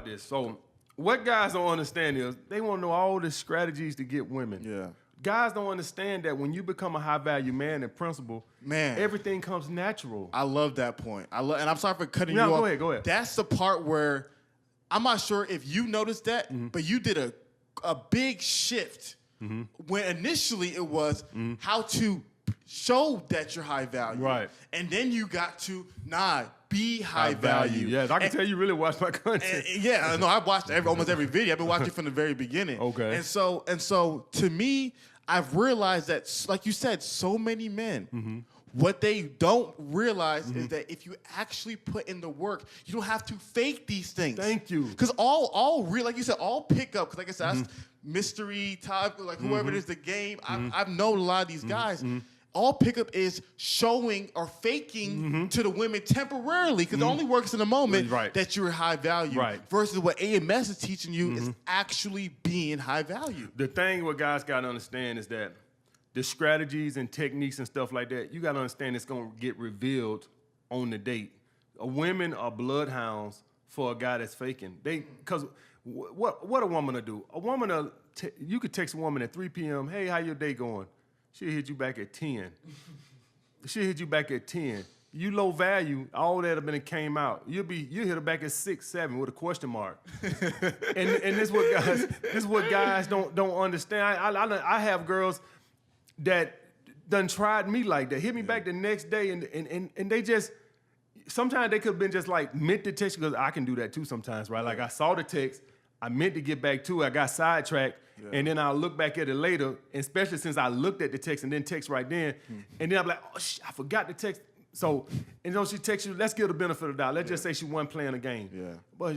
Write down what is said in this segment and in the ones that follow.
this. So what guys don't understand is they want to know all the strategies to get women. Yeah. Guys don't understand that when you become a high-value man in principle, everything comes natural. I love that point. And I'm sorry for cutting you off. Go ahead. That's the part where I'm not sure if you noticed that, but you did a big shift when initially it was how to show that you're high value. Right. And then you got to, be high value. Yes, I can tell you really watch my content. No, I've watched almost every video. I've been watching from the very beginning. Okay. And so to me, I've realized that, like you said, so many men, what they don't realize is that if you actually put in the work, you don't have to fake these things. Thank you. Because all real, like you said, all pickup, because like I said, that's mystery type, like whoever it is, the game. I've known a lot of these guys. All pickup is showing or faking to the women temporarily, because it only works in the moment that you're high value. Right. Versus what AMS is teaching you is actually being high value. The thing what guys got to understand is that the strategies and techniques and stuff like that, you got to understand it's going to get revealed on the date. Women are bloodhounds for a guy that's faking. Because what a woman will do? A woman, you could text a woman at 3 p.m., hey, how your day going? She'll hit you back at 10. She'll hit you back at 10. You low value, all that have been came out. You hit her back at 6, 7 with a question mark. and this what guys don't understand. I have girls that done tried me like that, hit me back the next day, and they just, sometimes they could have been just like meant to text, because I can do that too sometimes, right? Like I saw the text, I meant to get back to it, I got sidetracked, and then I'll look back at it later, especially since I looked at the text and then text right then, and then I'm like, oh, I forgot the text. So, and she texts you, let's give her the benefit of the doubt. Let's just say she wasn't playing a game. Yeah. But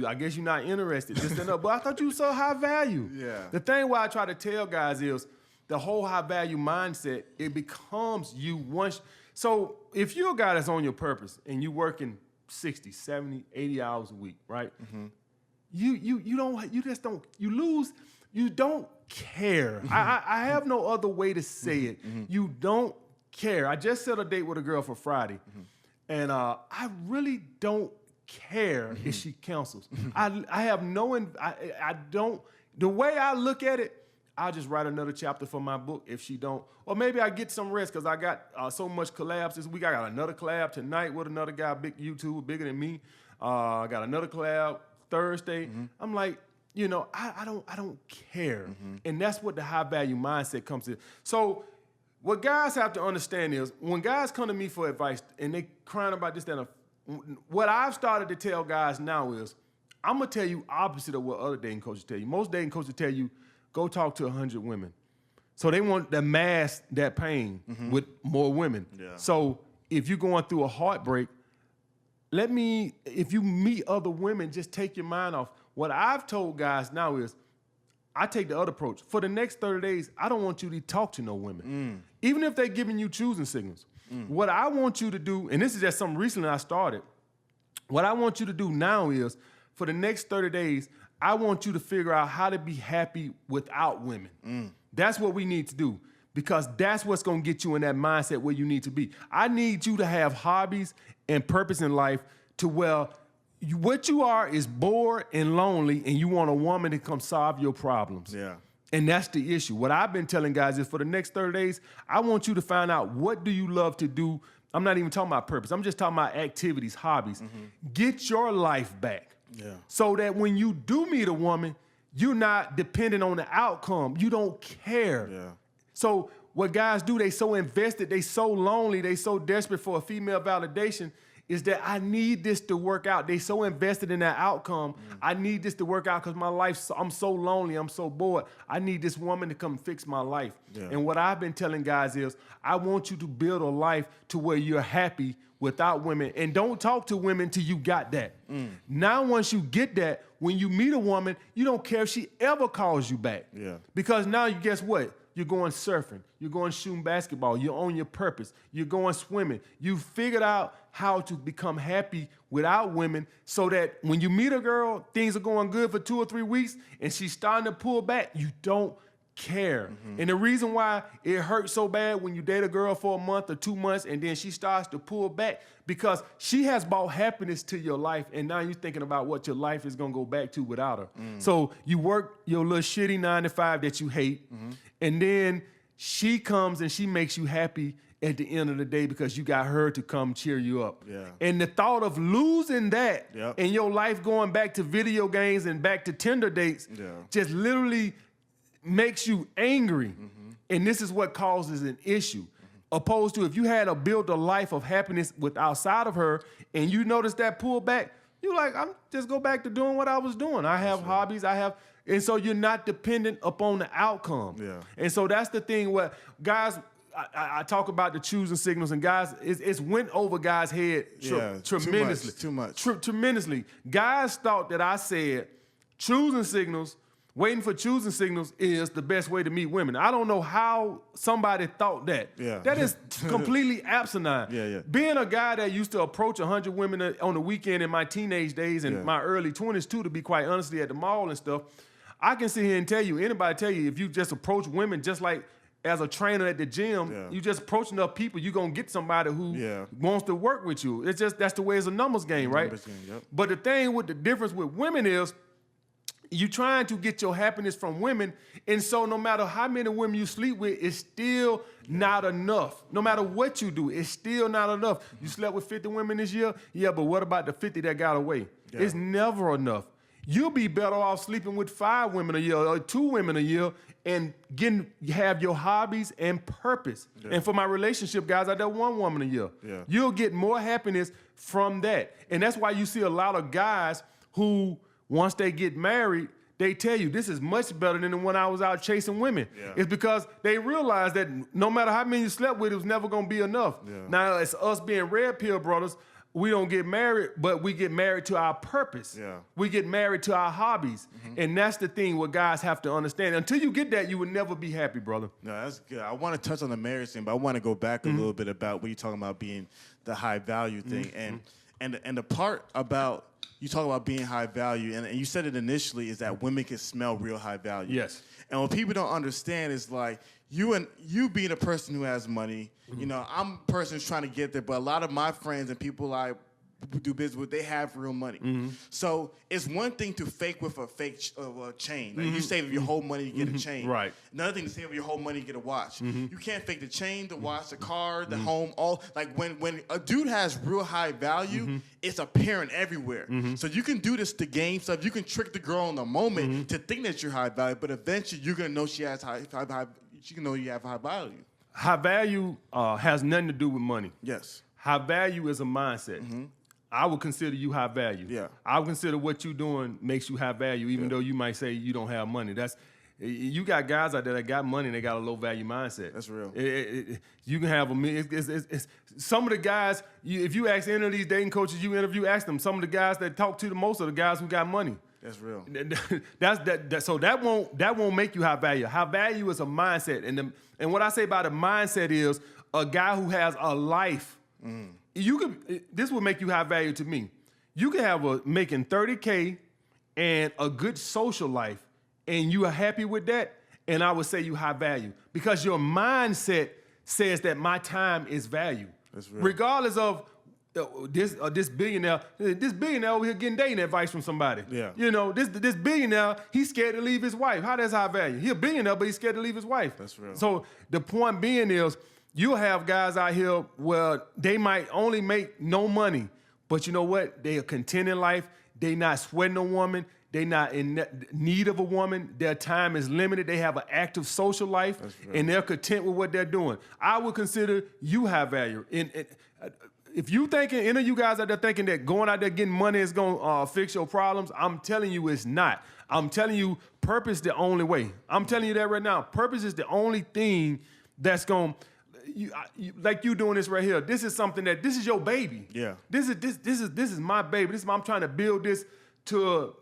I guess you're not interested. This and that. But I thought you were so high value. Yeah. The thing why I try to tell guys is the whole high value mindset, it becomes you once. So if you're a guy that's on your purpose and you working 60, 70, 80 hours a week, right? You don't care. I have no other way to say it. You don't care. I just set a date with a girl for Friday, and I really don't care if she cancels. I have no, I don't, the way I look at it, I'll just write another chapter for my book if she don't. Or maybe I get some rest because I got so much collabs this week. I got another collab tonight with another guy, big YouTuber, bigger than me. I got another collab Thursday. I'm like, I don't care. And that's what the high value mindset comes in. So what guys have to understand is when guys come to me for advice and they crying about this, that, what I've started to tell guys now is, I'm going to tell you opposite of what other dating coaches tell you. Most dating coaches tell you, go talk to 100 women. So they want to mask that pain with more women. Yeah. So if you're going through a heartbreak, if you meet other women, just take your mind off. What I've told guys now is, I take the other approach. For the next 30 days, I don't want you to talk to no women. Even if they're giving you choosing signals. What I want you to do, and this is just something recently I started, what I want you to do now is, for the next 30 days, I want you to figure out how to be happy without women. That's what we need to do, because that's what's going to get you in that mindset where you need to be. I need you to have hobbies and purpose in life to where what you are is bored and lonely, and you want a woman to come solve your problems. Yeah. And that's the issue. What I've been telling guys is, for the next 30 days, I want you to find out, what do you love to do? I'm not even talking about purpose. I'm just talking about activities, hobbies. Get your life back. Yeah. So that when you do meet a woman, you're not dependent on the outcome. You don't care. Yeah. So what guys do, they so invested, they so lonely, they so desperate for a female validation, is that I need this to work out. They so invested in that outcome. I need this to work out because my life, I'm so lonely, I'm so bored. I need this woman to come fix my life. Yeah. And what I've been telling guys is, I want you to build a life to where you're happy without women. And don't talk to women till you got that. Now, once you get that, when you meet a woman, you don't care if she ever calls you back. Yeah. Because now, you guess what? You're going surfing. You're going shooting basketball. You're on your purpose. You're going swimming. You figured out how to become happy without women, so that when you meet a girl, things are going good for 2 or 3 weeks, and she's starting to pull back, you don't care. And the reason why it hurts so bad when you date a girl for a month or 2 months and then she starts to pull back, because she has brought happiness to your life, and now you're thinking about what your life is going to go back to without her. So you work your little shitty 9 to 5 that you hate, and then she comes and she makes you happy at the end of the day because you got her to come cheer you up. Yeah. And the thought of losing that Yep. and your life going back to video games and back to Tinder dates just literally makes you angry. And this is what causes an issue. Opposed to if you had built a life of happiness with outside of her and you notice that pullback, you're like, I'm just go back to doing what I was doing. I have hobbies, and so you're not dependent upon the outcome. Yeah. And so that's the thing where guys, I talk about the choosing signals, and guys, it's went over guys' head tremendously. Too much. Tremendously. Guys thought that I said choosing signals, waiting for choosing signals is the best way to meet women. I don't know how somebody thought that. Yeah. That is completely asinine. Yeah. Being a guy that used to approach 100 women on the weekend in my teenage days and my early 20s too, to be quite honestly, at the mall and stuff, I can sit here and tell you, anybody tell you, if you just approach women just like as a trainer at the gym, you just approach enough people, you're going to get somebody who wants to work with you. It's just, that's the way it's a numbers game, right? But the thing with the difference with women is you trying to get your happiness from women, and so no matter how many women you sleep with, it's still not enough. No matter what you do, it's still not enough. You slept with 50 women this year? Yeah, but what about the 50 that got away? It's never enough. You'll be better off sleeping with 5 women a year or 2 women a year and have your hobbies and purpose. And for my relationship guys, I did 1 woman a year. You'll get more happiness from that. And that's why you see a lot of guys who, once they get married, they tell you this is much better than when I was out chasing women. It's because they realize that no matter how many you slept with, it was never going to be enough. Now, it's us being red pill brothers. We don't get married, but we get married to our purpose. We get married to our hobbies. And that's the thing what guys have to understand. Until you get that, you will never be happy, brother. No, that's good. I want to touch on the marriage thing, but I want to go back a little bit about what you're talking about being the high value thing. And the part about you talk about being high value, and you said it initially, is that women can smell real high value. Yes. And what people don't understand is like you being a person who has money, you know, I'm a person who's trying to get there, but a lot of my friends and people I do business with, they have real money. So it's one thing to fake with a fake chain. Like you save your whole money, you get a chain. Right. Another thing to save your whole money, you get a watch. You can't fake the chain, the watch, the car, the home. All like when a dude has real high value, it's apparent everywhere. So you can do this to game stuff. You can trick the girl in the moment to think that you're high value, but eventually you're gonna know she has high. She can know you have high value. High value has nothing to do with money. Yes. High value is a mindset. I would consider you high value. Yeah. I would consider what you're doing makes you high value, even though you might say you don't have money. You got guys out there that got money and they got a low value mindset. That's real. You can have some of the guys, if you ask any of these dating coaches you interview, ask them, some of the guys that talk to the most of the guys who got money. That's real. So that won't make you high value. High value is a mindset, and what I say about a mindset is a guy who has a life. This will make you high value to me. You can have making $30K and a good social life, and you are happy with that, and I would say you high value because your mindset says that my time is value. That's real. Regardless of this billionaire over here getting dating advice from somebody. Yeah. You know, this billionaire, he's scared to leave his wife. How that's high value? He a billionaire, but he's scared to leave his wife. That's real. So the point being is, you'll have guys out here where they might only make no money, but you know what? They are content in life. They not sweating a woman. They not in need of a woman. Their time is limited. They have an active social life, and they're content with what they're doing. I would consider you high value. If you thinking, any of you guys out there thinking that going out there getting money is going to fix your problems, I'm telling you it's not. I'm telling you purpose is the only way. I'm telling you that right now. Purpose is the only thing that's going to, like you doing this right here. This is something this is your baby. Yeah. This is my baby. I'm trying to build this to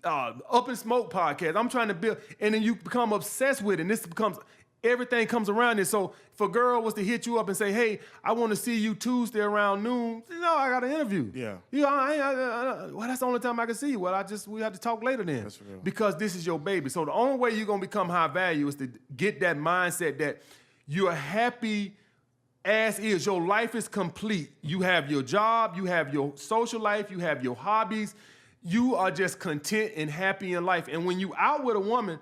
Up in Smoke podcast. I'm trying to build, and then you become obsessed with it, and this becomes everything comes around it. So if a girl was to hit you up and say, hey, I want to see you Tuesday around noon, no, I got an interview. Yeah. You know, well, that's the only time I can see you. Well, we have to talk later then. That's real. Because this is your baby. So the only way you're going to become high value is to get that mindset that you're happy as is. Your life is complete. You have your job, you have your social life, you have your hobbies. You are just content and happy in life. And when you out with a woman,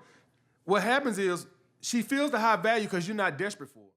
what happens is she feels the high value because you're not desperate for it.